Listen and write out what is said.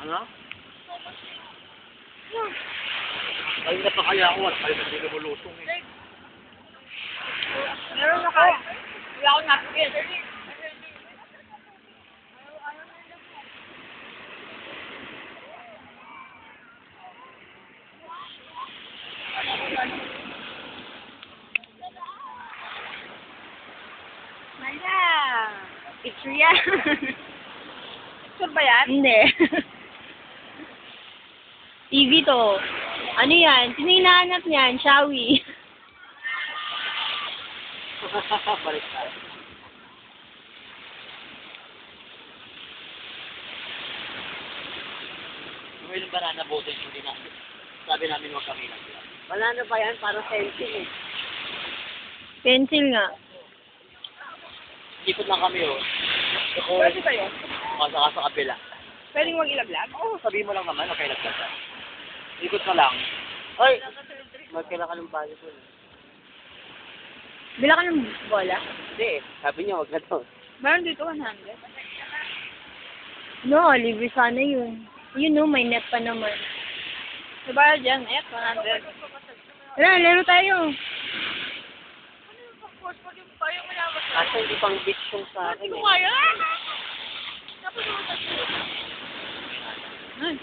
Ano? Ay, na pa kaya ako at ay hindi na malusong eh. Meron na kayo. Wala akong napkin. Mala! Picture yan. Picture ba yan? Hindi. TV to. Ano yan? Sino hinahanap niyan? Shawi. Balik tayo. Yung ilang banana boat hindi na. Sabi namin huwag kami lang. Banana pa yan? Parang pencil eh. Pencil nga. Ikot lang kami oh. Pwede ba yun? Masaka sa kapila. Pwede mo ilaglag? Oo, sabihin mo lang naman, okay lang ka. Ikot ka lang. Ay! Magkailan ka ng bago ko. Bila ka ng bola? Hindi eh. Sabi niya, wag na to. Meron dito 100. No, libre sana yun. You know, may net pa naman. Diba dyan? 100. Wala, laro tayo. Kasi hindi pang beach yung sa akin eh. Kaya? Ay.